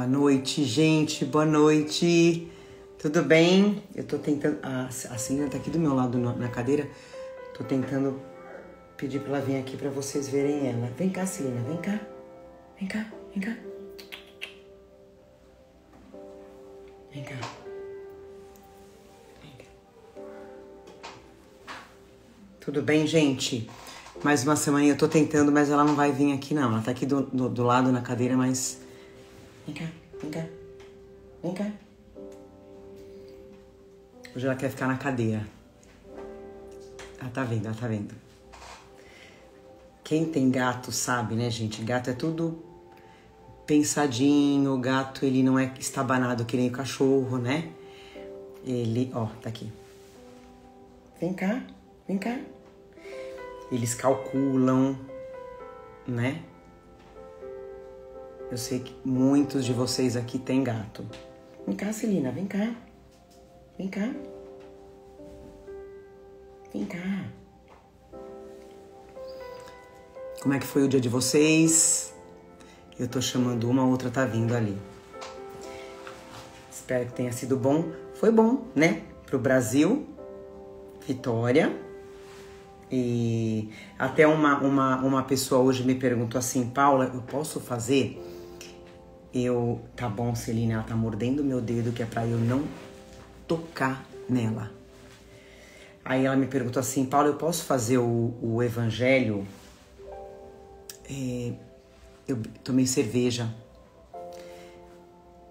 Boa noite, gente. Boa noite. Tudo bem? Eu tô tentando... A Celina tá aqui do meu lado na cadeira. Tô tentando pedir pra ela vir aqui pra vocês verem ela. Vem cá, Celina. Vem cá. Vem cá. Vem cá. Vem cá. Vem cá. Tudo bem, gente? Mais uma semana eu tô tentando, mas ela não vai vir aqui, não. Ela tá aqui do lado na cadeira, mas... Vem cá, vem cá, vem cá. Hoje ela quer ficar na cadeira. Ela tá vendo. Quem tem gato sabe, né, gente? Gato é tudo pensadinho. O gato, ele não é estabanado que nem o cachorro, né? Ele, ó, tá aqui. Vem cá, vem cá. Eles calculam, né? Eu sei que muitos de vocês aqui têm gato. Vem cá, Celina, vem cá. Vem cá. Vem cá. Como é que foi o dia de vocês? Eu tô chamando uma, a outra tá vindo ali. Espero que tenha sido bom. Foi bom, né? Pro Brasil. Vitória. E até uma pessoa hoje me perguntou assim: Paula, eu posso fazer? Tá bom, Celina, ela tá mordendo meu dedo, que é pra eu não tocar nela. Aí ela me perguntou assim: Paula, eu posso fazer o evangelho? Eu tomei cerveja.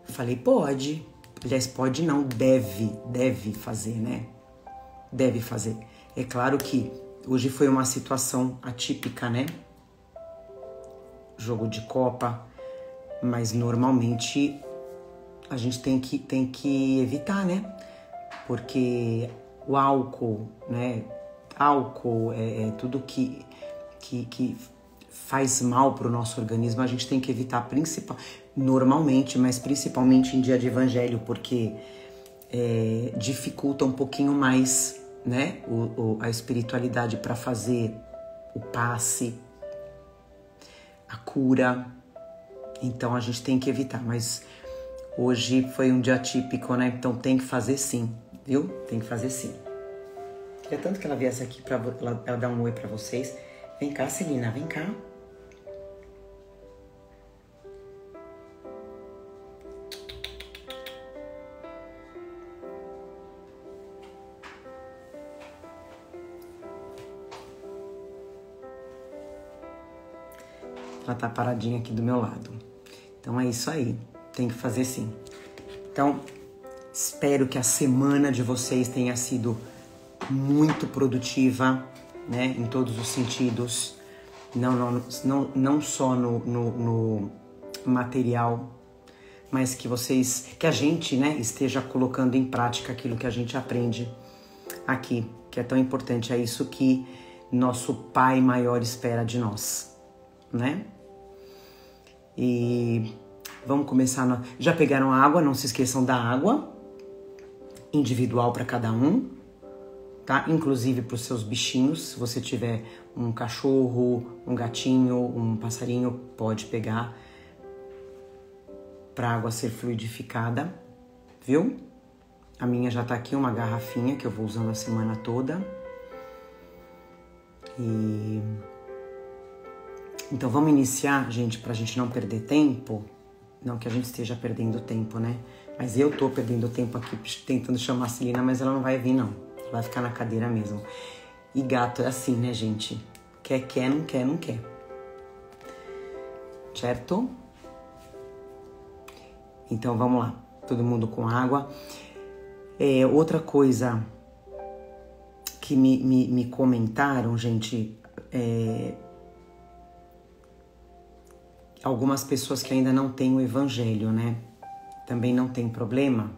Falei, pode. Aliás, pode não, deve fazer, né? Deve fazer. É claro que hoje foi uma situação atípica, né? Jogo de Copa. Mas normalmente a gente tem que evitar, né? Porque o álcool, né? Álcool é tudo que faz mal para o nosso organismo. A gente tem que evitar normalmente, mas principalmente em dia de evangelho, porque dificulta um pouquinho mais, né? A espiritualidade para fazer o passe, a cura. Então a gente tem que evitar, mas hoje foi um dia típico, né? Então tem que fazer sim, viu? Tem que fazer sim. Queria tanto que ela viesse aqui pra ela dar um oi pra vocês. Vem cá, Celina, vem cá. Ela tá paradinha aqui do meu lado. Então é isso aí, tem que fazer sim. Então, espero que a semana de vocês tenha sido muito produtiva, né? Em todos os sentidos. Não só no material, mas que a gente, né, esteja colocando em prática aquilo que a gente aprende aqui, que é tão importante. É isso que nosso Pai maior espera de nós, né? E vamos começar. Já pegaram a água? Não se esqueçam da água individual para cada um, tá? Inclusive para os seus bichinhos. Se você tiver um cachorro, um gatinho, um passarinho, pode pegar para a água ser fluidificada, viu? A minha já tá aqui, uma garrafinha que eu vou usando a semana toda. Então vamos iniciar, gente, pra gente não perder tempo. Não que a gente esteja perdendo tempo, né? Mas eu tô perdendo tempo aqui tentando chamar a Celina, mas ela não vai vir, não. Ela vai ficar na cadeira mesmo. E gato é assim, né, gente? Quer, não quer. Certo? Então vamos lá. Todo mundo com água. Outra coisa que me comentaram, gente, algumas pessoas que ainda não têm o evangelho, né? Também não tem problema.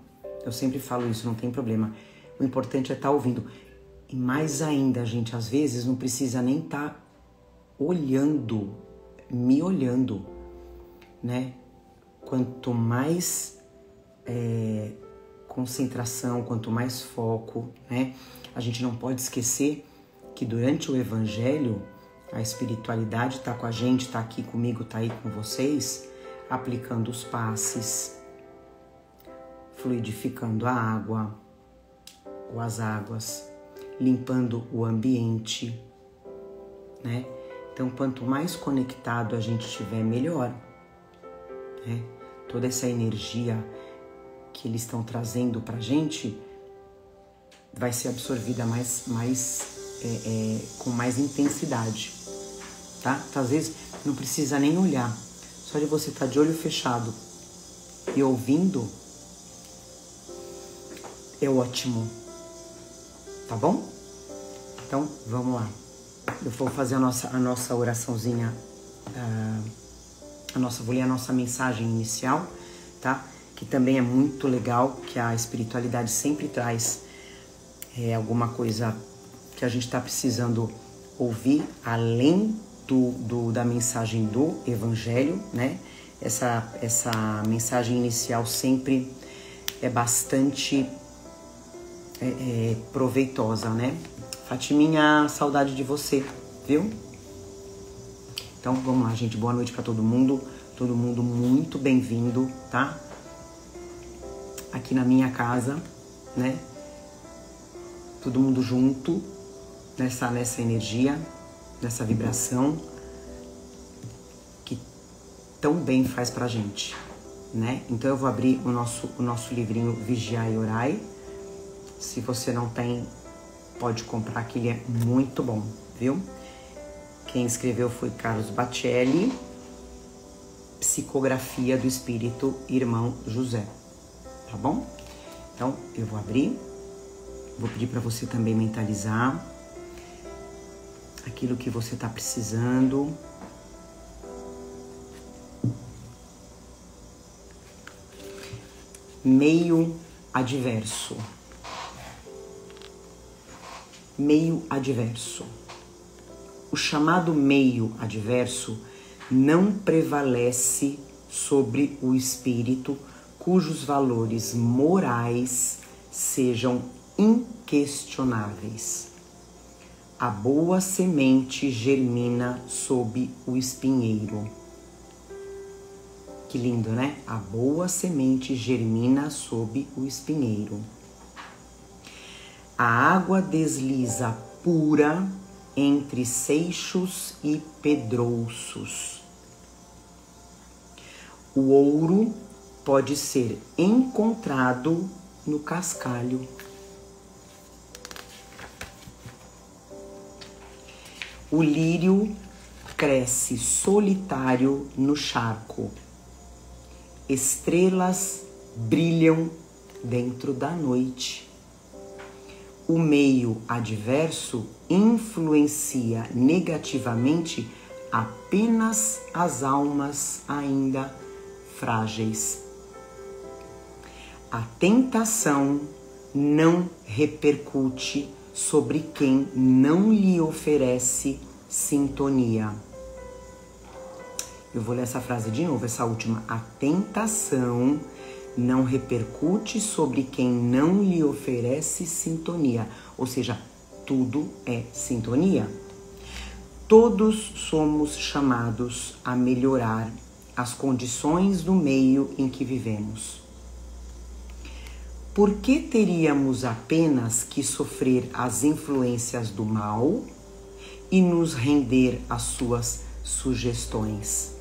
Eu sempre falo isso, não tem problema. O importante é estar ouvindo. E mais ainda, gente, às vezes não precisa nem estar me olhando, né? Quanto mais concentração, quanto mais foco, né? A gente não pode esquecer que durante o evangelho, a espiritualidade está com a gente, está aqui comigo, está aí com vocês. aplicando os passes, fluidificando a água ou as águas, limpando o ambiente, né? Então, quanto mais conectado a gente estiver, melhor, né? Toda essa energia que eles estão trazendo pra gente vai ser absorvida com mais intensidade, tá? Então, às vezes não precisa nem olhar, só de você estar de olho fechado e ouvindo é ótimo, tá bom? Então vamos lá, eu vou fazer a nossa oraçãozinha, vou ler a nossa mensagem inicial, tá? Que também é muito legal, que a espiritualidade sempre traz alguma coisa que a gente está precisando ouvir, além da mensagem do Evangelho, né? Essa mensagem inicial sempre é bastante proveitosa, né? Fatiminha, saudade de você, viu? Então vamos lá, gente, boa noite para todo mundo muito bem-vindo, tá? Aqui na minha casa, né? Todo mundo junto nessa energia, nessa vibração que tão bem faz pra gente, né? Então eu vou abrir o nosso livrinho Vigiai e Orai. Se você não tem, pode comprar, que ele é muito bom, viu? Quem escreveu foi Carlos Bacelli, Psicografia do Espírito Irmão José, tá bom? Então eu vou abrir, vou pedir para você também mentalizar aquilo que você está precisando. Meio adverso. Meio adverso. O chamado meio adverso não prevalece sobre o espírito cujos valores morais sejam inquestionáveis. A boa semente germina sob o espinheiro. Que lindo, né? A boa semente germina sob o espinheiro. A água desliza pura entre seixos e pedrouços. O ouro pode ser encontrado no cascalho. O lírio cresce solitário no charco. Estrelas brilham dentro da noite. O meio adverso influencia negativamente apenas as almas ainda frágeis. A tentação não repercute sobre quem não lhe oferece sintonia. Eu vou ler essa frase de novo, essa última. A tentação não repercute sobre quem não lhe oferece sintonia. Ou seja, tudo é sintonia. Todos somos chamados a melhorar as condições do meio em que vivemos. Por que teríamos apenas que sofrer as influências do mal e nos render às suas sugestões?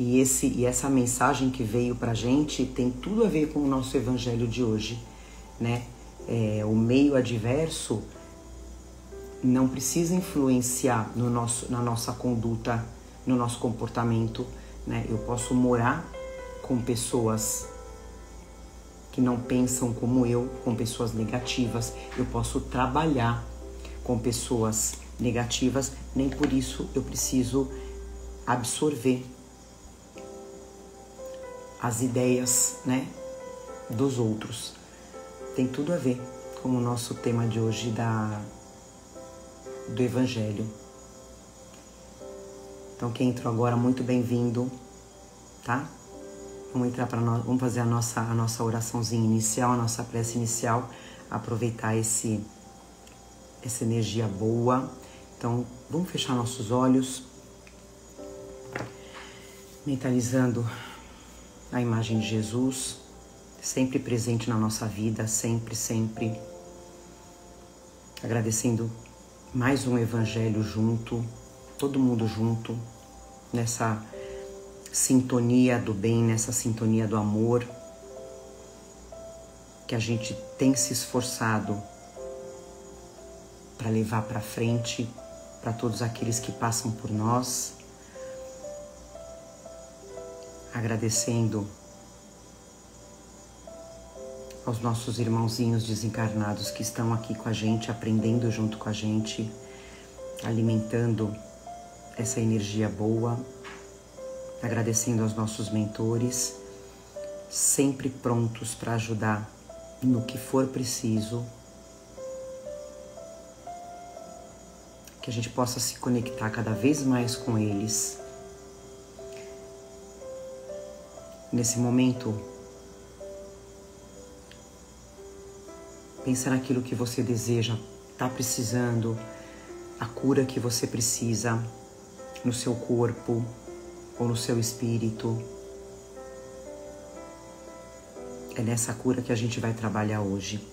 E essa mensagem que veio pra gente tem tudo a ver com o nosso evangelho de hoje, né? O meio adverso não precisa influenciar na nossa conduta, no nosso comportamento, né? Eu posso morar com pessoas que não pensam como eu, com pessoas negativas. Eu posso trabalhar com pessoas negativas, nem por isso eu preciso absorver as ideias, né, dos outros. Tem tudo a ver com o nosso tema de hoje do Evangelho. Então, quem entrou agora, muito bem-vindo, tá? Vamos fazer a nossa oraçãozinha inicial, a nossa prece inicial, aproveitar essa energia boa. Então, vamos fechar nossos olhos. Mentalizando a imagem de Jesus, sempre presente na nossa vida, sempre, sempre. Agradecendo mais um evangelho junto, todo mundo junto, nessa sintonia do bem, nessa sintonia do amor, que a gente tem se esforçado para levar para frente, para todos aqueles que passam por nós. Agradecendo aos nossos irmãozinhos desencarnados que estão aqui com a gente, aprendendo junto com a gente, alimentando essa energia boa. Agradecendo aos nossos mentores, sempre prontos para ajudar no que for preciso. Que a gente possa se conectar cada vez mais com eles. Nesse momento, pensa naquilo que você deseja, está precisando, a cura que você precisa no seu corpo ou no seu espírito. É nessa cura que a gente vai trabalhar hoje.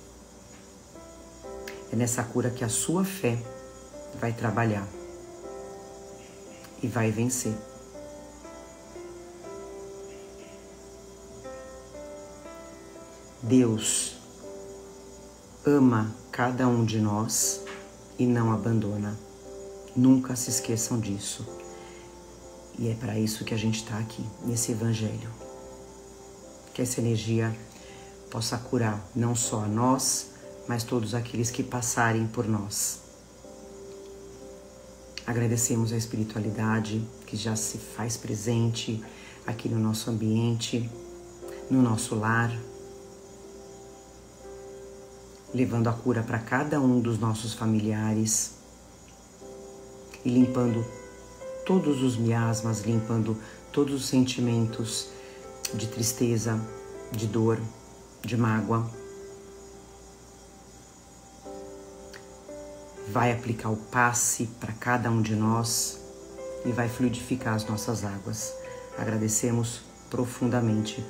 É nessa cura que a sua fé vai trabalhar e vai vencer. Deus ama cada um de nós e não abandona. Nunca se esqueçam disso. E é para isso que a gente está aqui, nesse evangelho. Que essa energia possa curar não só a nós, mas todos aqueles que passarem por nós. Agradecemos a espiritualidade que já se faz presente aqui no nosso ambiente, no nosso lar, levando a cura para cada um dos nossos familiares e limpando todos os miasmas, limpando todos os sentimentos de tristeza, de dor, de mágoa. Vai aplicar o passe para cada um de nós e vai fluidificar as nossas águas. Agradecemos profundamente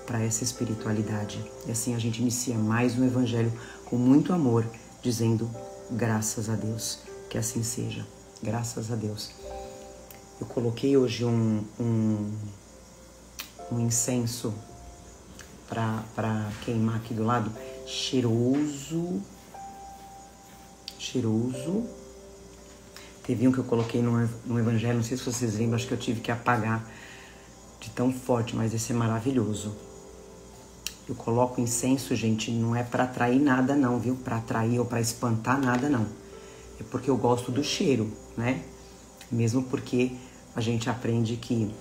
para essa espiritualidade. E assim a gente inicia mais um evangelho com muito amor, dizendo graças a Deus, que assim seja. Graças a Deus. Eu coloquei hoje um incenso para queimar aqui do lado, cheiroso. Teve um que eu coloquei no evangelho, não sei se vocês lembram, acho que eu tive que apagar de tão forte, mas esse é maravilhoso. Eu coloco incenso, gente, não é para atrair nada não, viu? Para atrair ou para espantar nada não. É porque eu gosto do cheiro, né? Mesmo porque a gente aprende que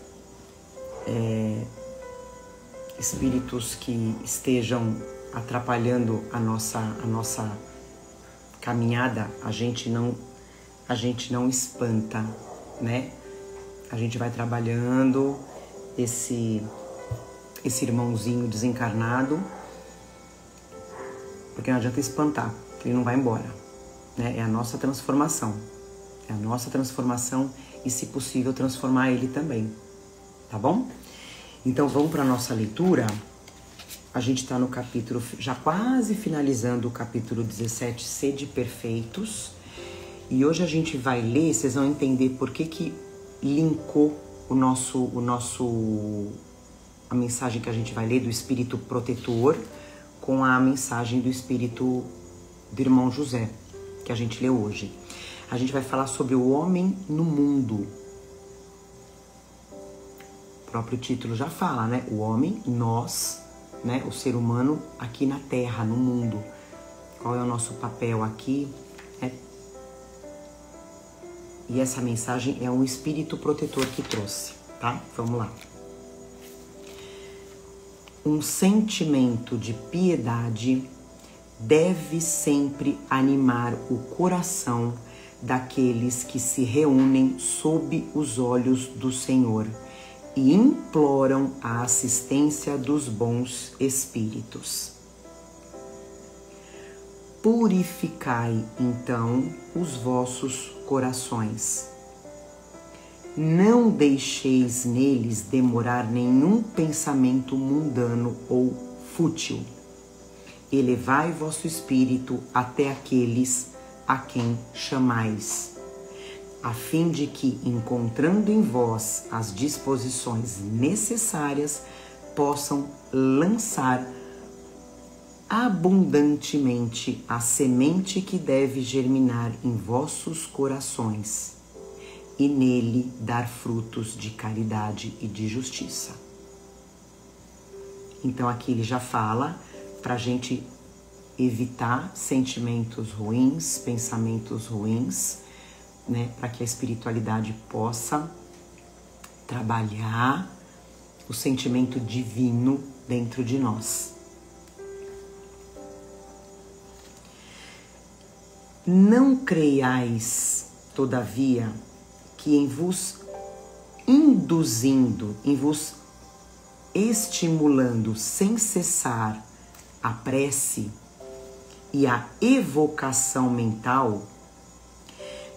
espíritos que estejam atrapalhando a nossa caminhada, a gente não espanta, né? A gente vai trabalhando esse irmãozinho desencarnado, porque não adianta espantar, ele não vai embora, né? É a nossa transformação. É a nossa transformação e, se possível, transformar ele também, tá bom? Então, vamos para a nossa leitura. A gente está no capítulo, já quase finalizando o capítulo 17, Sede Perfeitos. E hoje a gente vai ler, vocês vão entender por que linkou a mensagem que a gente vai ler do Espírito Protetor com a mensagem do Espírito do Irmão José, que a gente leu hoje. A gente vai falar sobre o homem no mundo. O próprio título já fala, né? O homem, nós, né? O ser humano aqui na Terra, no mundo. Qual é o nosso papel aqui? E essa mensagem é um espírito protetor que trouxe, tá? Vamos lá. Um sentimento de piedade deve sempre animar o coração daqueles que se reúnem sob os olhos do Senhor e imploram a assistência dos bons espíritos. Purificai, então, os vossos corações. Não deixeis neles demorar nenhum pensamento mundano ou fútil. Elevai vosso espírito até aqueles a quem chamais, a fim de que, encontrando em vós as disposições necessárias, possam lançar abundantemente a semente que deve germinar em vossos corações e nele dar frutos de caridade e de justiça. Então aqui ele já fala para a gente evitar sentimentos ruins, pensamentos ruins, né, para que a espiritualidade possa trabalhar o sentimento divino dentro de nós. Não creiais, todavia, que em vos induzindo, em vos estimulando sem cessar a prece e a evocação mental,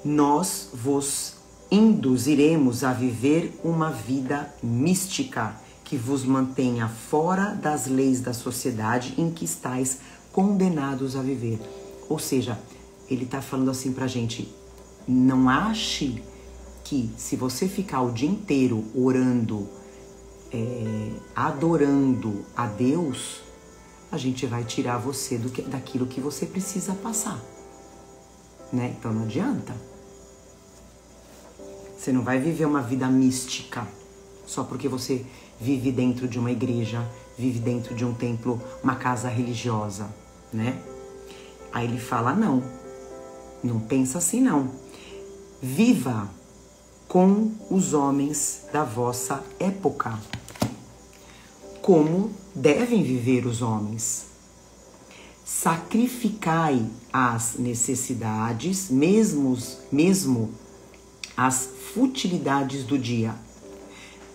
nós vos induziremos a viver uma vida mística que vos mantenha fora das leis da sociedade em que estáis condenados a viver. Ou seja, ele está falando assim pra gente, não ache que se você ficar o dia inteiro orando, adorando a Deus, a gente vai tirar você daquilo que você precisa passar, né? Então não adianta. Você não vai viver uma vida mística só porque você vive dentro de uma igreja, vive dentro de um templo, uma casa religiosa, né? Aí ele fala, não pensa assim não. Viva com os homens da vossa época, como devem viver os homens. Sacrificai as necessidades, mesmo as futilidades do dia,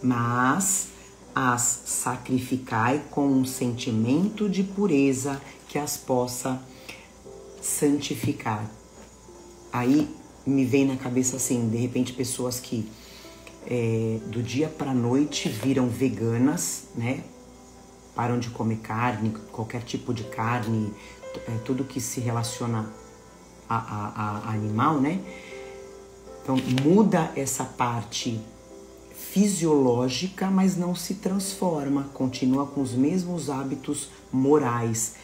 mas as sacrificai com um sentimento de pureza que as possa santificar. Aí me vem na cabeça assim, de repente pessoas que do dia para a noite viram veganas, né? Param de comer carne, qualquer tipo de carne, tudo que se relaciona a animal, né? Então muda essa parte fisiológica, mas não se transforma, continua com os mesmos hábitos morais,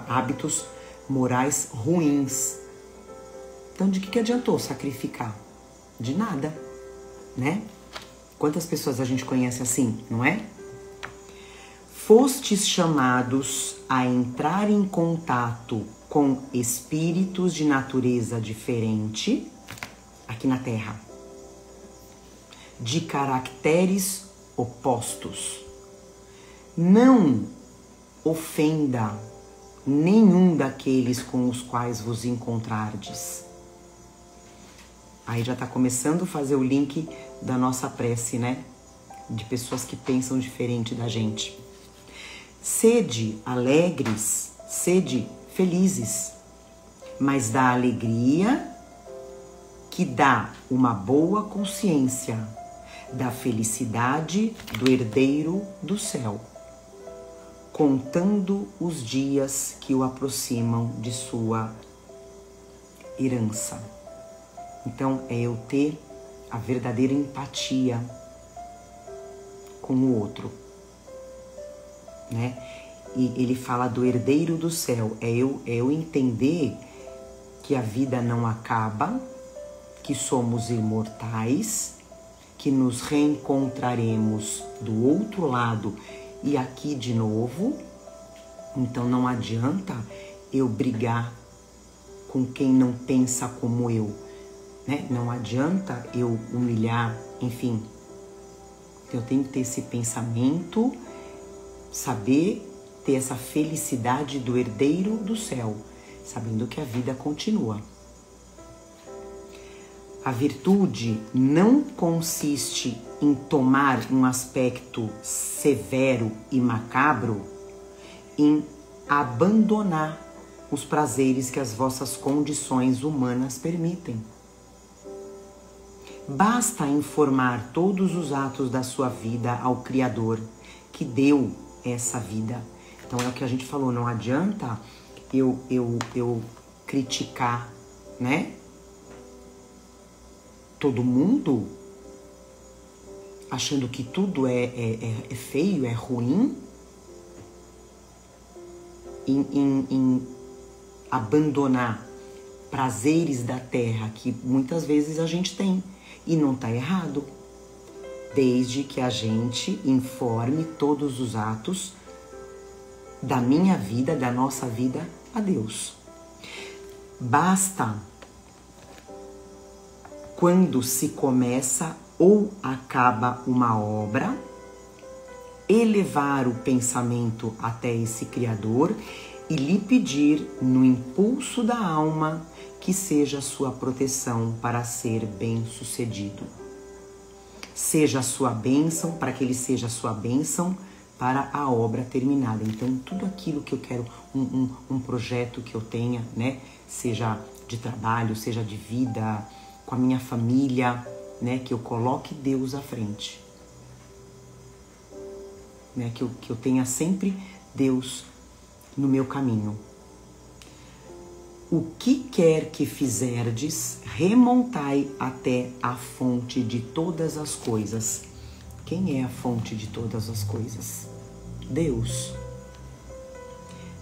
hábitos morais ruins. Então de que adiantou sacrificar? De nada, né? Quantas pessoas a gente conhece assim, não é? Fostes chamados a entrar em contato com espíritos de natureza diferente aqui na Terra, de caracteres opostos. Não ofenda nenhum daqueles com os quais vos encontrardes. Aí já está começando a fazer o link da nossa prece, né? De pessoas que pensam diferente da gente. Sede alegres, sede felizes, mas da alegria que dá uma boa consciência da felicidade do herdeiro do céu, contando os dias que o aproximam de sua herança. Então, é eu ter a verdadeira empatia com o outro, né? E ele fala do herdeiro do céu, é eu entender que a vida não acaba, que somos imortais, que nos reencontraremos do outro lado e aqui de novo. Então não adianta eu brigar com quem não pensa como eu, né? Não adianta eu humilhar, enfim. Eu tenho que ter esse pensamento, saber ter essa felicidade do herdeiro do céu, sabendo que a vida continua. A virtude não consiste em tomar um aspecto severo e macabro, em abandonar os prazeres que as vossas condições humanas permitem. Basta informar todos os atos da sua vida ao Criador, que deu essa vida. Então é o que a gente falou, não adianta eu criticar, né? Todo mundo achando que tudo é feio, é ruim, em abandonar prazeres da terra que muitas vezes a gente tem. E não tá errado, desde que a gente informe todos os atos da minha vida, da nossa vida, a Deus. Basta, quando se começa ou acaba uma obra, elevar o pensamento até esse Criador e lhe pedir, no impulso da alma, que seja sua proteção para ser bem-sucedido. Seja a sua bênção, para que ele seja a sua bênção para a obra terminada. Então, tudo aquilo que eu quero, um projeto que eu tenha, né? Seja de trabalho, seja de vida, com a minha família, né? Que eu coloque Deus à frente. Né? Que eu tenha sempre Deus no meu caminho. O que quer que fizerdes, remontai até a fonte de todas as coisas. Quem é a fonte de todas as coisas? Deus.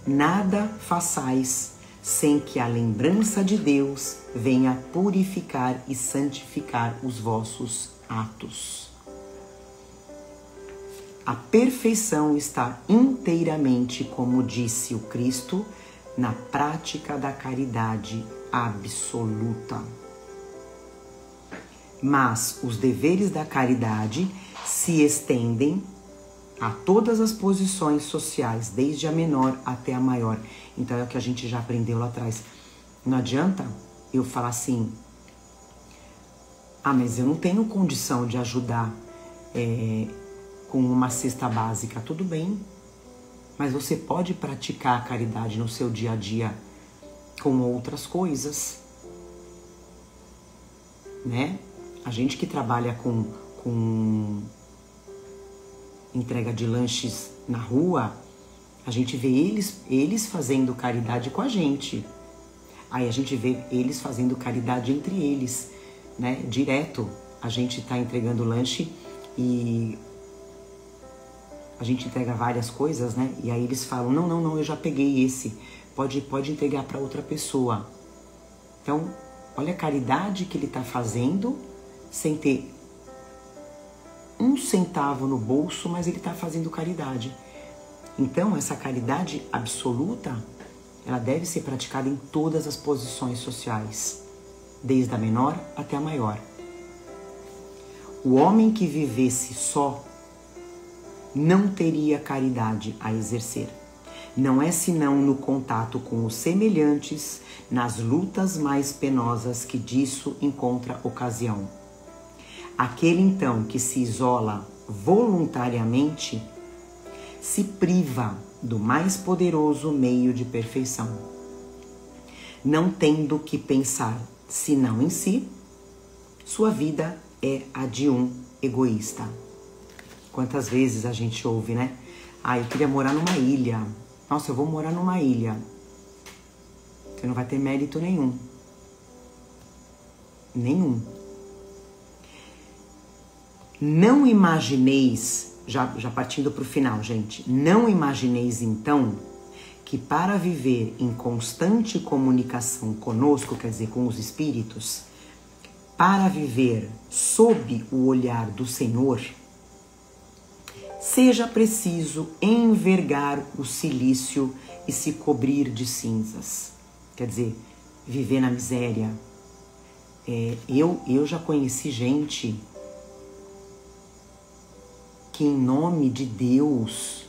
Nada façais sem que a lembrança de Deus venha purificar e santificar os vossos atos. A perfeição está inteiramente, como disse o Cristo, na prática da caridade absoluta. Mas os deveres da caridade se estendem a todas as posições sociais, desde a menor até a maior. Então é o que a gente já aprendeu lá atrás. Não adianta eu falar assim, mas eu não tenho condição de ajudar com uma cesta básica. Tudo bem, mas você pode praticar a caridade no seu dia a dia com outras coisas, né? A gente que trabalha com entrega de lanches na rua, a gente vê eles fazendo caridade com a gente. Aí a gente vê eles fazendo caridade entre eles, né? Direto. A gente tá entregando lanche e a gente entrega várias coisas, né? E aí eles falam, não, eu já peguei esse. Pode entregar para outra pessoa. Então, olha a caridade que ele tá fazendo sem ter um centavo no bolso, mas ele tá fazendo caridade. Então, essa caridade absoluta, ela deve ser praticada em todas as posições sociais, desde a menor até a maior. O homem que vivesse só não teria caridade a exercer. Não é senão no contato com os semelhantes, nas lutas mais penosas que disso encontra ocasião. Aquele então que se isola voluntariamente se priva do mais poderoso meio de perfeição. Não tendo que pensar senão em si, sua vida é a de um egoísta. Quantas vezes a gente ouve, né? Eu queria morar numa ilha. Nossa, eu vou morar numa ilha. Você não vai ter mérito nenhum. Nenhum. Não imagineis, já partindo para o final, gente, não imagineis então que para viver em constante comunicação conosco, quer dizer, com os espíritos, para viver sob o olhar do Senhor, seja preciso envergar o cilício e se cobrir de cinzas. Quer dizer, viver na miséria. Eu já conheci gente que em nome de Deus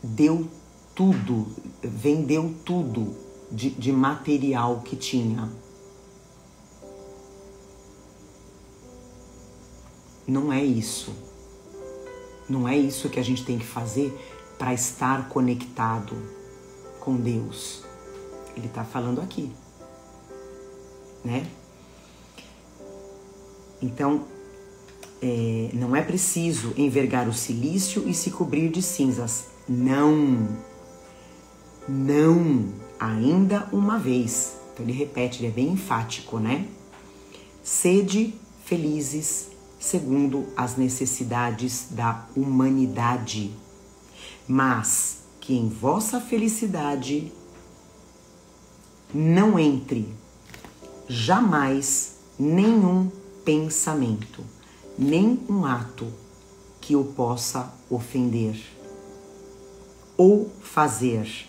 deu tudo, vendeu tudo de material que tinha. Não é isso. Não é isso que a gente tem que fazer para estar conectado com Deus. Ele está falando aqui. né? Então, não é preciso envergar o silício e se cobrir de cinzas. Não, ainda uma vez. Então ele repete, ele é bem enfático, né? Sede felizes segundo as necessidades da humanidade, mas que em vossa felicidade não entre jamais nenhum pensamento, nem um ato que o possa ofender ou fazer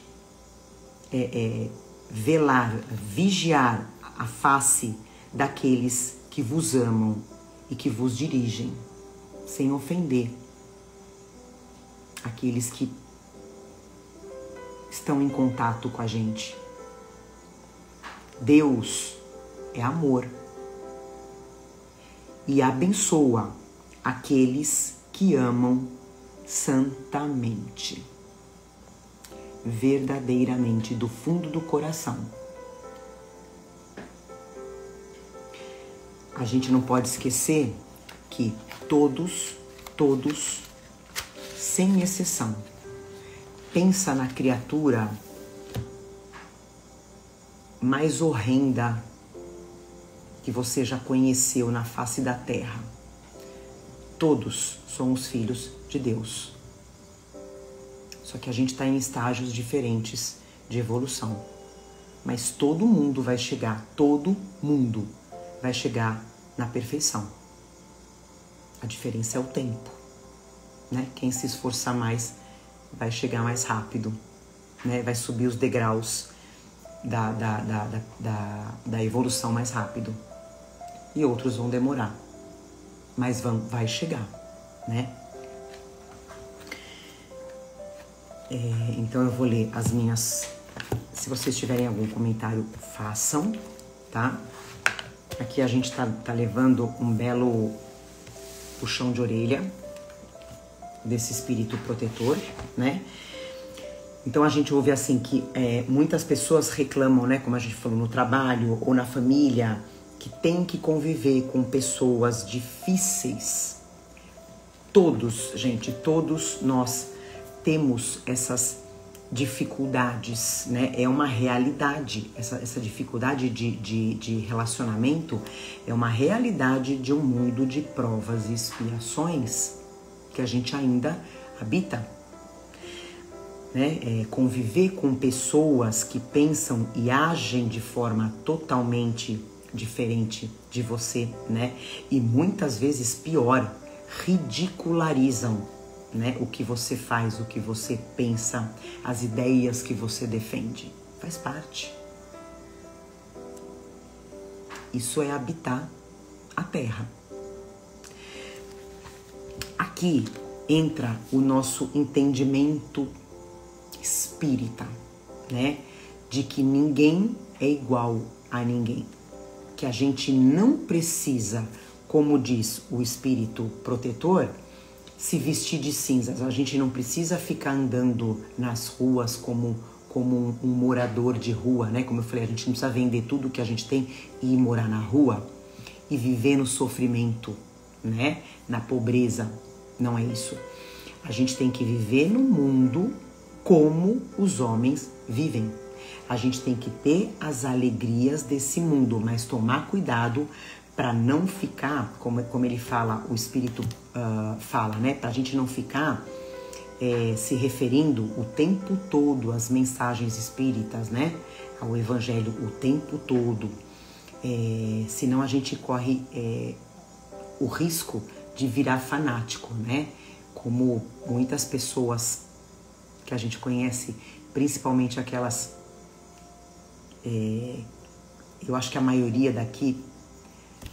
velar, vigiar a face daqueles que vos amam e que vos dirigem, sem ofender aqueles que estão em contato com a gente. Deus é amor e abençoa aqueles que amam santamente, verdadeiramente, do fundo do coração. A gente não pode esquecer que todos, sem exceção, pensa na criatura mais horrenda que você já conheceu na face da terra. Todos somos filhos de Deus. Só que a gente está em estágios diferentes de evolução. Mas todo mundo vai chegar na perfeição. A diferença é o tempo, né? Quem se esforçar mais vai chegar mais rápido, né? Vai subir os degraus da evolução mais rápido. E outros vão demorar, mas vai chegar, né? Então eu vou ler as minhas. Se vocês tiverem algum comentário, façam, tá? Aqui a gente tá levando um belo puxão de orelha desse espírito protetor, né? Então a gente ouve assim que muitas pessoas reclamam, né? Como a gente falou, no trabalho ou na família, que tem que conviver com pessoas difíceis. Todos nós temos essas dificuldades, né? É uma realidade, essa dificuldade de relacionamento é uma realidade de um mundo de provas e expiações que a gente ainda habita, né? Conviver com pessoas que pensam e agem de forma totalmente diferente de você, né? E muitas vezes pior, ridicularizam, né? O que você faz, o que você pensa, as ideias que você defende. Faz parte. Isso é habitar a Terra. Aqui entra o nosso entendimento espírita, né? De que ninguém é igual a ninguém. Que a gente não precisa, como diz o espírito protetor, se vestir de cinzas. A gente não precisa ficar andando nas ruas como um morador de rua, né? Como eu falei, a gente não precisa vender tudo que a gente tem e ir morar na rua e viver no sofrimento, né? Na pobreza. Não é isso. A gente tem que viver no mundo como os homens vivem. A gente tem que ter as alegrias desse mundo, mas tomar cuidado para não ficar, como ele fala, o Espírito fala, né? Para a gente não ficar se referindo o tempo todo às mensagens espíritas, né? Ao Evangelho o tempo todo. Senão a gente corre o risco de virar fanático, né? Como muitas pessoas que a gente conhece, principalmente aquelas... eu acho que a maioria daqui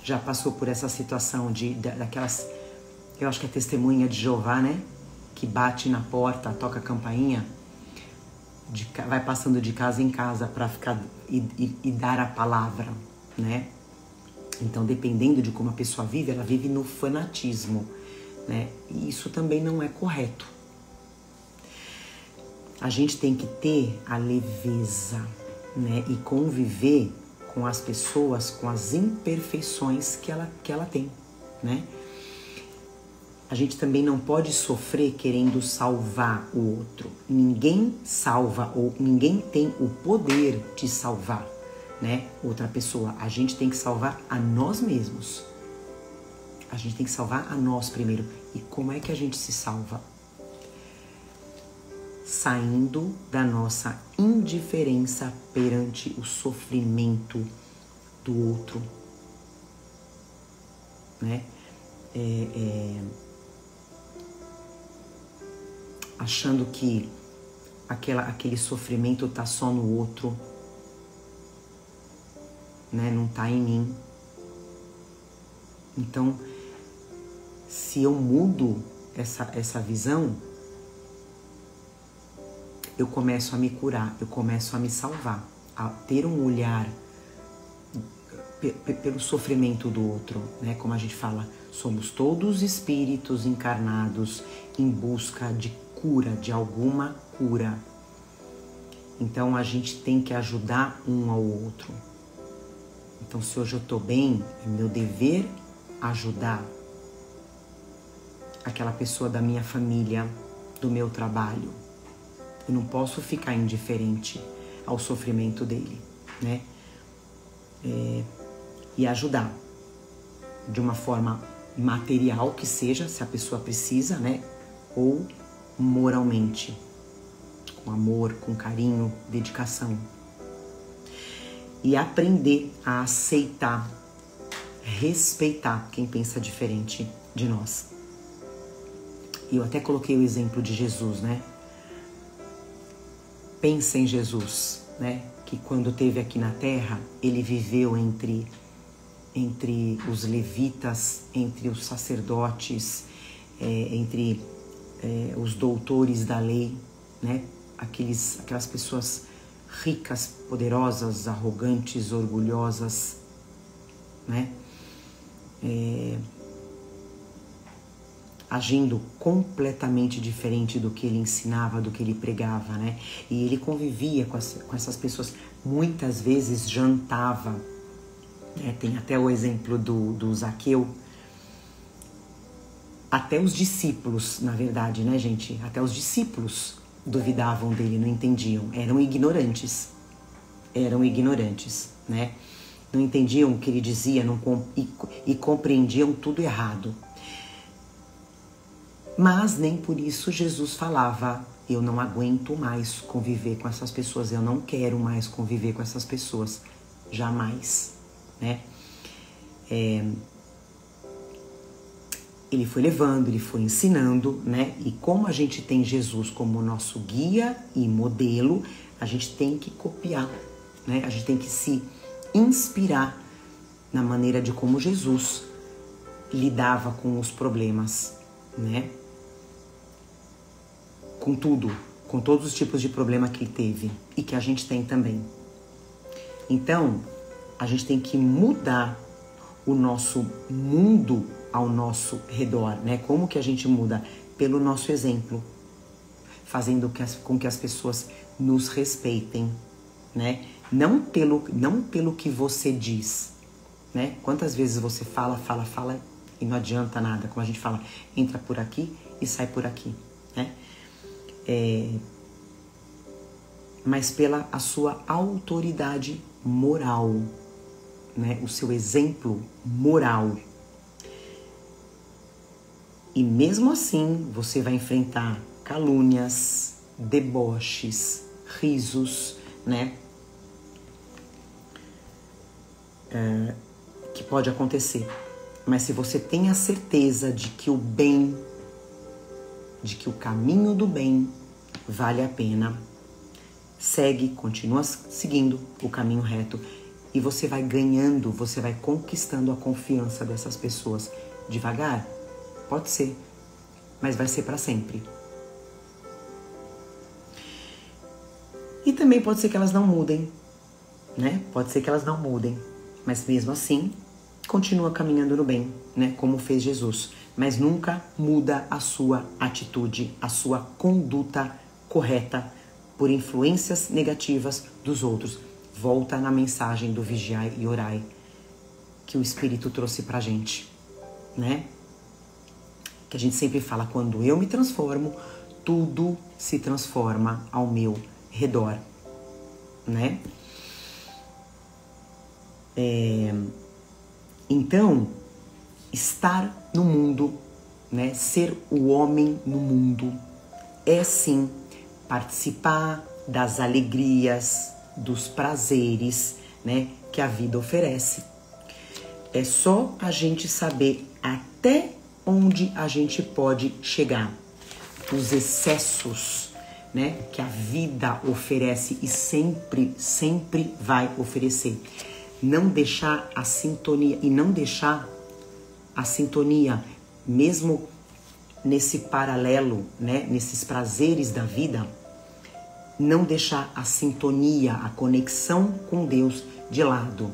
já passou por essa situação daquelas... Eu acho que é testemunha de Jeová, né? Que bate na porta, toca a campainha, vai passando de casa em casa para ficar e dar a palavra, né? Então, dependendo de como a pessoa vive, ela vive no fanatismo, né? E isso também não é correto. A gente tem que ter a leveza, né? E conviver com as pessoas, com as imperfeições que ela tem, né? A gente também não pode sofrer querendo salvar o outro. Ninguém salva ou ninguém tem o poder de salvar, né, outra pessoa. A gente tem que salvar a nós mesmos. A gente tem que salvar a nós primeiro. E como é que a gente se salva? Saindo da nossa indiferença perante o sofrimento do outro, né? Achando que aquele sofrimento tá só no outro, né? Não tá em mim. Então, se eu mudo essa visão, eu começo a me curar, eu começo a me salvar, a ter um olhar pelo sofrimento do outro, né? Como a gente fala, somos todos espíritos encarnados em busca de cura, de alguma cura. Então a gente tem que ajudar um ao outro. Então, se hoje eu tô bem, é meu dever ajudar aquela pessoa da minha família, do meu trabalho. Eu não posso ficar indiferente ao sofrimento dele, né? E ajudar de uma forma material que seja, se a pessoa precisa, né? Ou moralmente, com amor, com carinho, dedicação. E aprender a aceitar, respeitar quem pensa diferente de nós. E eu até coloquei o exemplo de Jesus, né? Pensa em Jesus, né? Que quando esteve aqui na Terra, ele viveu entre os levitas, entre os sacerdotes, entre os doutores da lei, né? Aquelas pessoas ricas, poderosas, arrogantes, orgulhosas, né? Agindo completamente diferente do que ele ensinava, do que ele pregava, né? E ele convivia com essas pessoas, muitas vezes jantava, né? Tem até o exemplo do Zaqueu. Até os discípulos, na verdade, né, gente? Até os discípulos duvidavam dele, não entendiam. Eram ignorantes, né? Não entendiam o que ele dizia e compreendiam tudo errado. Mas nem por isso Jesus falava, eu não aguento mais conviver com essas pessoas, eu não quero mais conviver com essas pessoas, jamais, né? Ele foi levando, ele foi ensinando, né? E como a gente tem Jesus como nosso guia e modelo, a gente tem que copiar, né? A gente tem que se inspirar na maneira de como Jesus lidava com os problemas, né? Com tudo, com todos os tipos de problema que ele teve e que a gente tem também. Então, a gente tem que mudar o nosso mundo ao nosso redor, né? Como que a gente muda? Pelo nosso exemplo, fazendo com que as pessoas nos respeitem, né? Não pelo que você diz, né? Quantas vezes você fala e não adianta nada, como a gente fala, entra por aqui e sai por aqui, né? Mas pela a sua autoridade moral, né? O seu exemplo moral. E mesmo assim, você vai enfrentar calúnias, deboches, risos, né? Que pode acontecer. Mas se você tem a certeza de que o bem, de que o caminho do bem vale a pena, segue, continua seguindo o caminho reto e você vai ganhando, você vai conquistando a confiança dessas pessoas devagar. Pode ser, mas vai ser para sempre. E também pode ser que elas não mudem, né? Pode ser que elas não mudem, mas mesmo assim, continua caminhando no bem, né? Como fez Jesus. Mas nunca muda a sua atitude, a sua conduta correta por influências negativas dos outros. volta na mensagem do vigiai e orai que o Espírito trouxe pra gente, né? Que a gente sempre fala, quando eu me transformo, tudo se transforma ao meu redor, né? Então, estar no mundo, né? Ser o homem no mundo é sim participar das alegrias, dos prazeres, né? Que a vida oferece. É só a gente saber até onde a gente pode chegar. Os excessos, né, que a vida oferece e sempre vai oferecer. Não deixar a sintonia, e não deixar a sintonia, mesmo nesse paralelo, né, nesses prazeres da vida, não deixar a sintonia, a conexão com Deus de lado.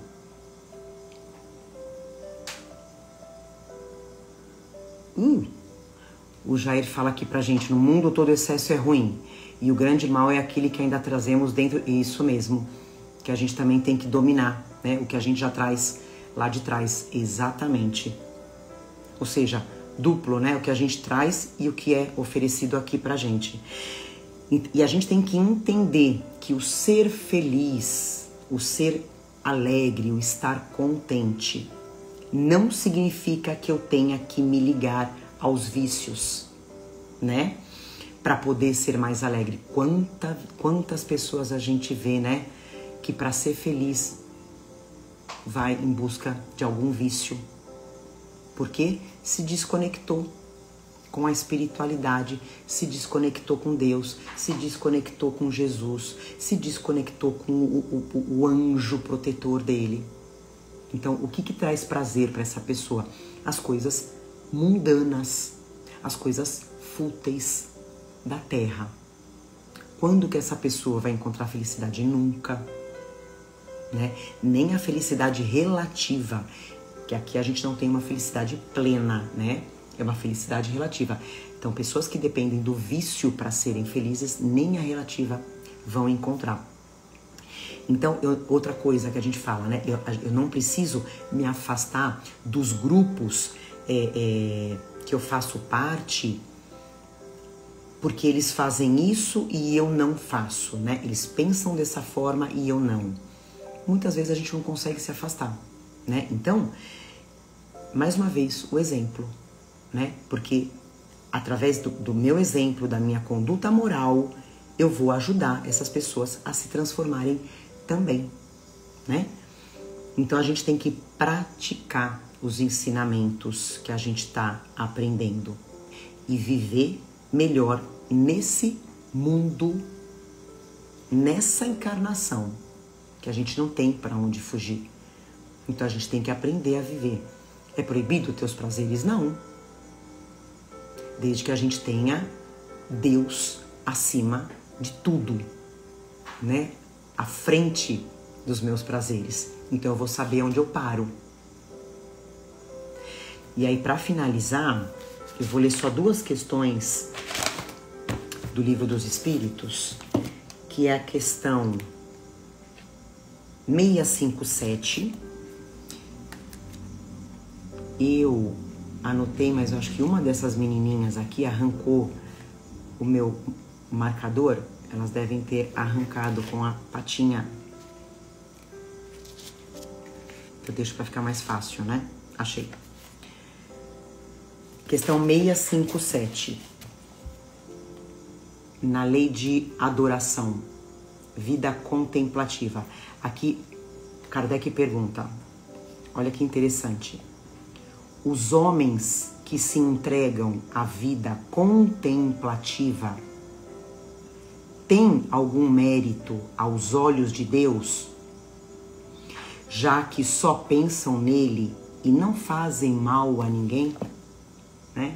O Jair fala aqui pra gente, no mundo todo excesso é ruim, e o grande mal é aquele que ainda trazemos dentro, isso mesmo, que a gente também tem que dominar, né? O que a gente já traz lá de trás, exatamente. Ou seja, duplo, né? O que a gente traz e o que é oferecido aqui pra gente. E a gente tem que entender que o ser feliz, o ser alegre, o estar contente, não significa que eu tenha que me ligar aos vícios, né? Para poder ser mais alegre. Quantas pessoas a gente vê, né? Que para ser feliz vai em busca de algum vício. Porque se desconectou com a espiritualidade, se desconectou com Deus, se desconectou com Jesus, se desconectou com o anjo protetor dele. Então, o que traz prazer para essa pessoa? As coisas mundanas, as coisas fúteis da terra. Quando que essa pessoa vai encontrar felicidade? Nunca, né? Nem a felicidade relativa, que aqui a gente não tem uma felicidade plena, né? É uma felicidade relativa. Então, pessoas que dependem do vício para serem felizes, nem a relativa vão encontrar. Então, outra coisa que a gente fala, né? Eu não preciso me afastar dos grupos que eu faço parte, porque eles fazem isso e eu não faço, né? Eles pensam dessa forma e eu não. Muitas vezes a gente não consegue se afastar, né? Então, mais uma vez, o exemplo, né? Porque através do meu exemplo, da minha conduta moral, eu vou ajudar essas pessoas a se transformarem também, né? Então a gente tem que praticar os ensinamentos que a gente está aprendendo e viver melhor nesse mundo, nessa encarnação, que a gente não tem para onde fugir. Então a gente tem que aprender a viver. É proibido ter os prazeres? Não. Desde que a gente tenha Deus acima de tudo, né? À frente dos meus prazeres. Então eu vou saber onde eu paro. E aí, para finalizar, eu vou ler só 2 questões do Livro dos Espíritos, que é a questão 657. Eu anotei, mas eu acho que uma dessas menininhas aqui arrancou o meu marcador. Elas devem ter arrancado com a patinha. Eu deixo para ficar mais fácil, né? Achei. Questão 657. Na lei de adoração, vida contemplativa. Aqui, Kardec pergunta, olha que interessante. Os homens que se entregam à vida contemplativa têm algum mérito aos olhos de Deus, já que só pensam nele e não fazem mal a ninguém, né?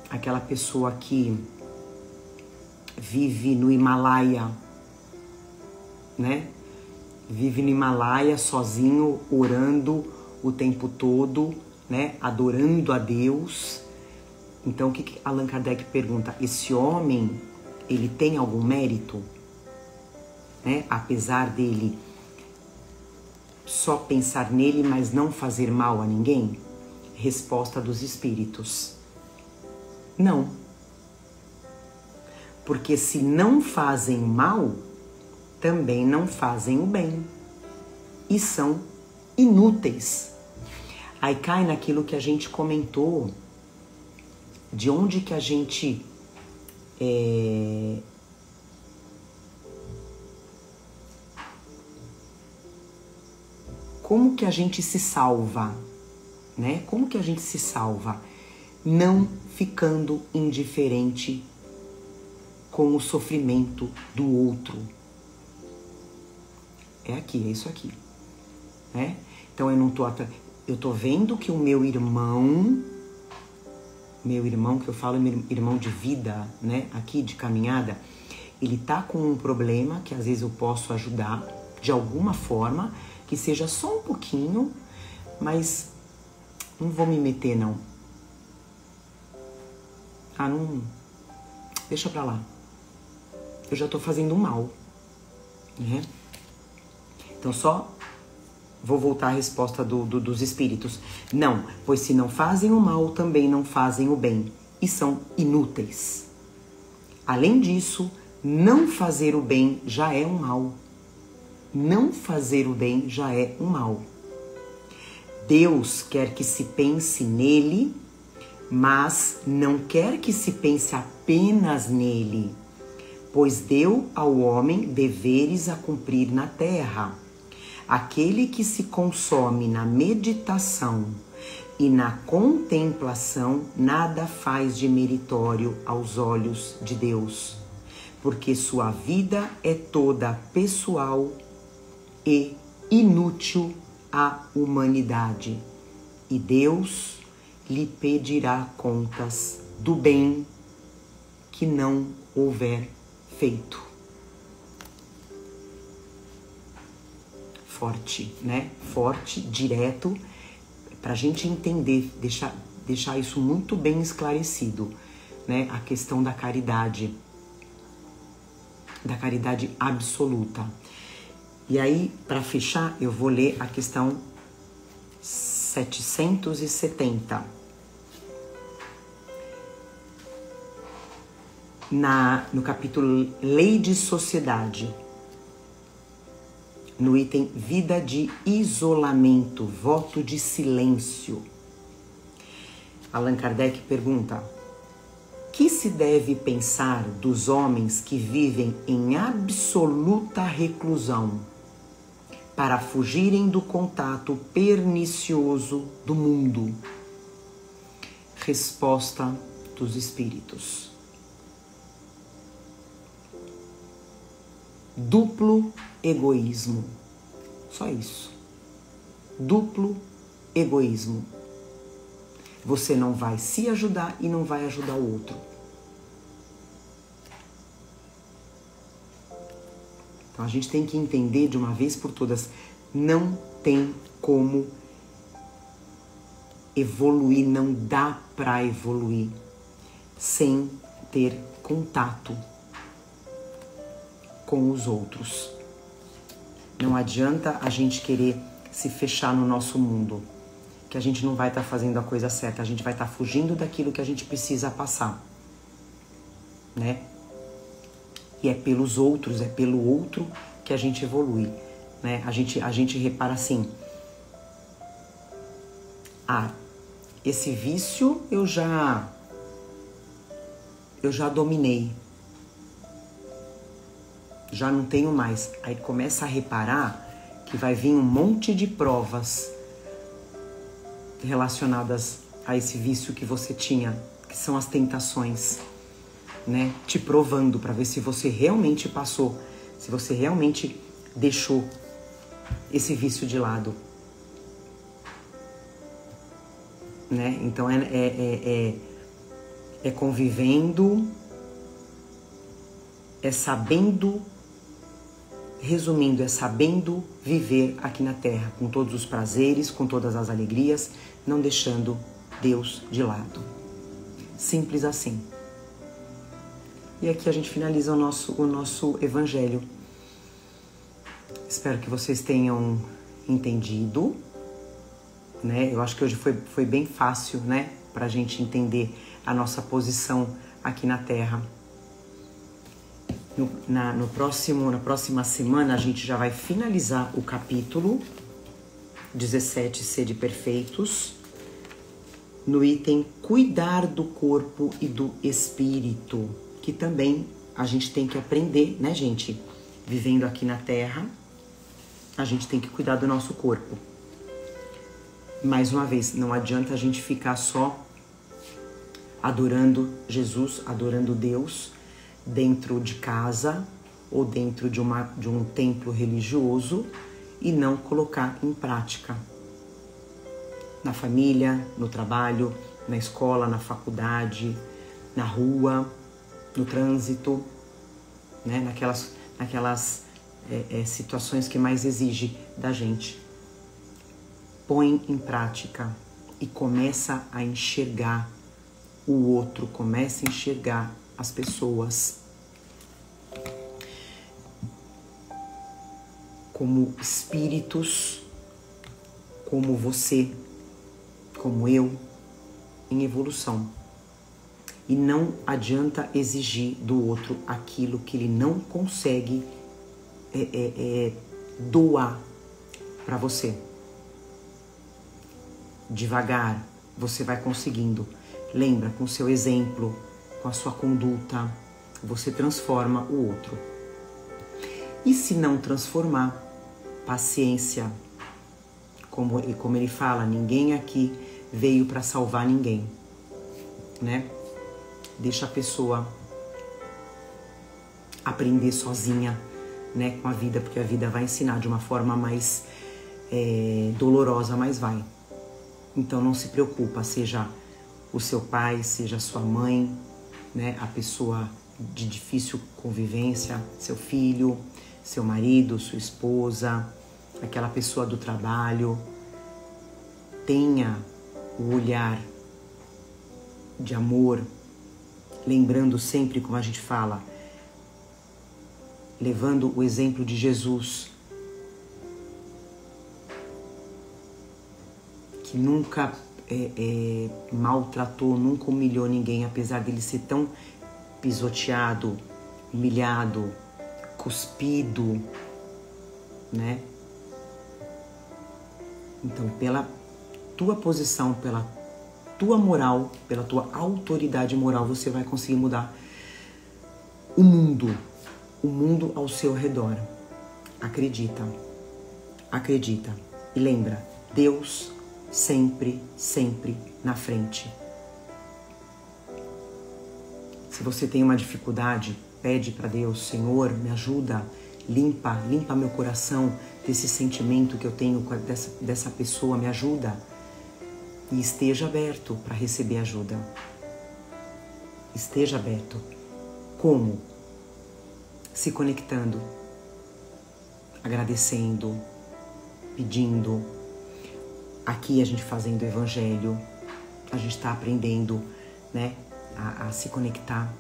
Aquela pessoa que vive no Himalaia, né? Vive no Himalaia sozinho, orando o tempo todo, né? Adorando a Deus. Então, o que Allan Kardec pergunta? Esse homem, ele tem algum mérito? né? Apesar dele só pensar nele, mas não fazer mal a ninguém? Resposta dos espíritos: não. Porque se não fazem mal, também não fazem o bem. E são inúteis. Aí cai naquilo que a gente comentou, de onde que a gente como que a gente se salva, né? Como que a gente se salva? Não ficando indiferente com o sofrimento do outro. É aqui, é isso aqui, né? Então eu tô vendo que o meu irmão que eu falo, meu irmão de vida, né? Aqui de caminhada, ele tá com um problema que às vezes eu posso ajudar de alguma forma, que seja só um pouquinho, mas não vou me meter, não. Não. Deixa pra lá. Eu já tô fazendo mal, né? Então só vou voltar à resposta dos espíritos. Não, pois se não fazem o mal, também não fazem o bem. E são inúteis. Além disso, não fazer o bem já é um mal. Não fazer o bem já é um mal. Deus quer que se pense nele, mas não quer que se pense apenas nele, pois deu ao homem deveres a cumprir na terra. Aquele que se consome na meditação e na contemplação nada faz de meritório aos olhos de Deus, porque sua vida é toda pessoal e inútil à humanidade, e Deus lhe pedirá contas do bem que não houver feito. Forte, né? Forte, direto, para a gente entender, deixar isso muito bem esclarecido, né? A questão da caridade absoluta. E aí, para fechar, eu vou ler a questão 770. No capítulo Lei de Sociedade, no item Vida de Isolamento, Voto de Silêncio. Allan Kardec pergunta: que se deve pensar dos homens que vivem em absoluta reclusão para fugirem do contato pernicioso do mundo? Resposta dos espíritos: duplo egoísmo. Só isso. Duplo egoísmo. Você não vai se ajudar e não vai ajudar o outro. Então a gente tem que entender de uma vez por todas, não tem como evoluir, não dá para evoluir sem ter contato com os outros. Não adianta a gente querer se fechar no nosso mundo, que a gente não vai estar fazendo a coisa certa, a gente vai estar fugindo daquilo que a gente precisa passar, né? E é pelos outros, é pelo outro que a gente evolui, né? A gente repara assim: esse vício eu já dominei, já não tenho mais. Aí começa a reparar que vai vir um monte de provas relacionadas a esse vício que você tinha, que são as tentações, né? Te provando para ver se você realmente passou, se você realmente deixou esse vício de lado, né? Então é convivendo, é sabendo. Resumindo, é sabendo viver aqui na Terra, com todos os prazeres, com todas as alegrias, não deixando Deus de lado. Simples assim. E aqui a gente finaliza o nosso evangelho. Espero que vocês tenham entendido, né? Eu acho que hoje foi bem fácil, né? Pra gente entender a nossa posição aqui na Terra. Na próxima semana a gente já vai finalizar o capítulo 17, Sede Perfeitos, no item Cuidar do Corpo e do Espírito, que também a gente tem que aprender, né, gente? Vivendo aqui na Terra, a gente tem que cuidar do nosso corpo. Mais uma vez, não adianta a gente ficar só adorando Jesus, adorando Deus, dentro de casa ou dentro de um templo religioso e não colocar em prática. Na família, no trabalho, na escola, na faculdade, na rua, no trânsito, né? Naquelas situações que mais exigem da gente. Põe em prática e começa a enxergar o outro, começa a enxergar as pessoas como espíritos, como você, como eu, em evolução. E não adianta exigir do outro aquilo que ele não consegue doar para você. Devagar, você vai conseguindo. Lembra, com seu exemplo, com a sua conduta, você transforma o outro. E se não transformar, paciência. Como ele fala, ninguém aqui veio para salvar ninguém, né? Deixa a pessoa aprender sozinha, né, com a vida, porque a vida vai ensinar de uma forma mais dolorosa, mas vai. Então não se preocupa, seja o seu pai, seja a sua mãe, né, a pessoa de difícil convivência, seu filho, seu marido, sua esposa, aquela pessoa do trabalho. Tenha o olhar de amor, lembrando sempre, como a gente fala, levando o exemplo de Jesus, que nunca maltratou, nunca humilhou ninguém, apesar dele ser tão pisoteado, humilhado, cuspido, né? Então, pela tua posição, pela tua moral, pela tua autoridade moral, você vai conseguir mudar o mundo ao seu redor. Acredita, acredita. E lembra, Deus sempre, sempre na frente. Se você tem uma dificuldade, pede para Deus, Senhor, me ajuda, limpa meu coração desse sentimento que eu tenho dessa pessoa, me ajuda. E esteja aberto para receber ajuda. Esteja aberto. Como? Se conectando, agradecendo, pedindo. Aqui a gente fazendo o evangelho, a gente está aprendendo, né, a se conectar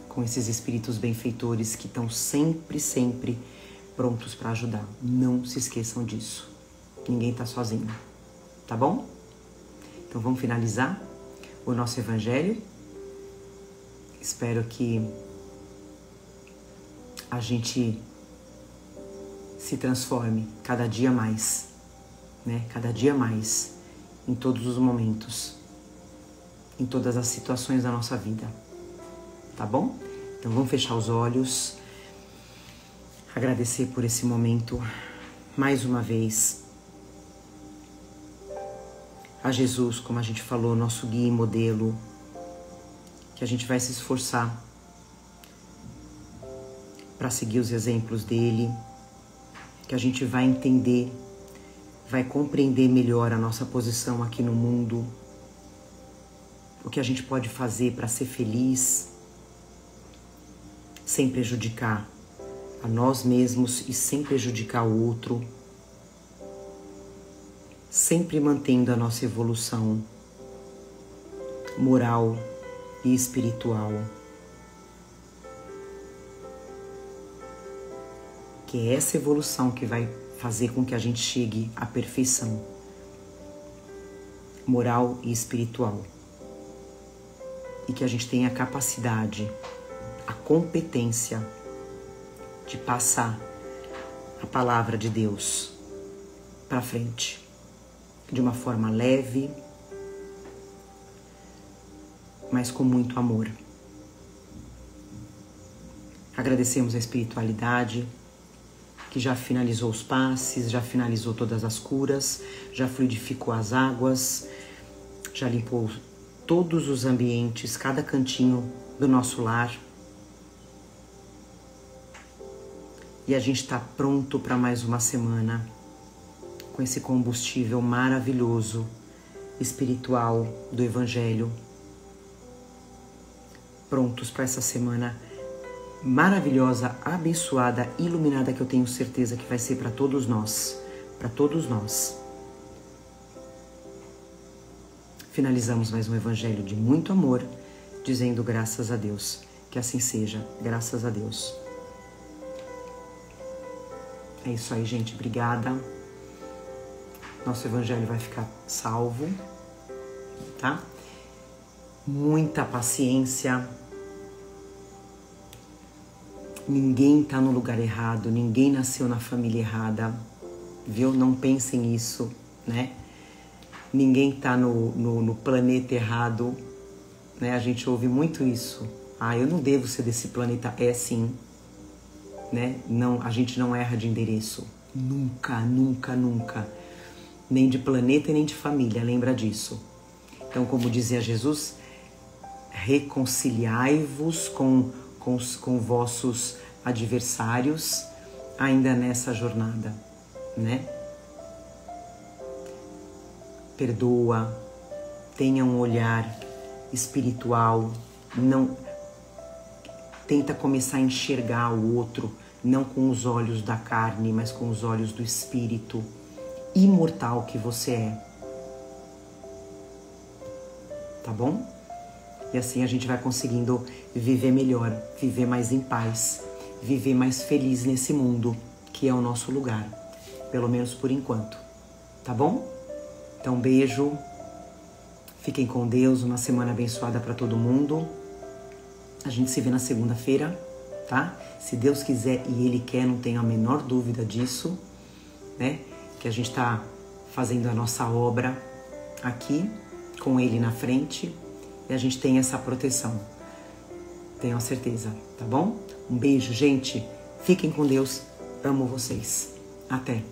com esses espíritos benfeitores que estão sempre, sempre prontos para ajudar. Não se esqueçam disso. Ninguém está sozinho, tá bom? Então vamos finalizar o nosso evangelho. Espero que a gente se transforme cada dia mais, né? Cada dia mais, em todos os momentos, em todas as situações da nossa vida, tá bom? Então vamos fechar os olhos, agradecer por esse momento, mais uma vez, a Jesus, como a gente falou, nosso guia e modelo, que a gente vai se esforçar para seguir os exemplos dele, que a gente vai entender, vai compreender melhor a nossa posição aqui no mundo, o que a gente pode fazer para ser feliz, sem prejudicar a nós mesmos e sem prejudicar o outro, sempre mantendo a nossa evolução moral e espiritual. que é essa evolução que vai fazer com que a gente chegue à perfeição moral e espiritual. E que a gente tenha a capacidade, a competência de passar a palavra de Deus para frente de uma forma leve, mas com muito amor. Agradecemos a espiritualidade que já finalizou os passes, já finalizou todas as curas, já fluidificou as águas, já limpou todos os ambientes, cada cantinho do nosso lar. E a gente está pronto para mais uma semana com esse combustível maravilhoso, espiritual do Evangelho. Prontos para essa semana maravilhosa, abençoada, iluminada, que eu tenho certeza que vai ser para todos nós. Para todos nós. Finalizamos mais um Evangelho de muito amor, dizendo graças a Deus. Que assim seja, graças a Deus. É isso aí, gente. Obrigada. Nosso Evangelho vai ficar salvo, tá? Muita paciência. Ninguém tá no lugar errado, ninguém nasceu na família errada, viu? Não pensem nisso, né? Ninguém tá no planeta errado, né? A gente ouve muito isso. Ah, eu não devo ser desse planeta. É sim, né? Não, a gente não erra de endereço. Nunca, nunca, nunca. Nem de planeta e nem de família, lembra disso. Então, como dizia Jesus, reconciliai-vos com vossos adversários ainda nessa jornada, né? Perdoa, tenha um olhar espiritual, não tenta começar a enxergar o outro, não com os olhos da carne, mas com os olhos do espírito imortal que você é. Tá bom? E assim a gente vai conseguindo viver melhor, viver mais em paz, viver mais feliz nesse mundo, que é o nosso lugar, pelo menos por enquanto. Tá bom? Então, beijo. Fiquem com Deus, uma semana abençoada para todo mundo. A gente se vê na segunda-feira, tá? Se Deus quiser e Ele quer, não tenho a menor dúvida disso, né? Que a gente tá fazendo a nossa obra aqui, com Ele na frente, e a gente tem essa proteção. Tenho a certeza, tá bom? Um beijo, gente. Fiquem com Deus. Amo vocês. Até.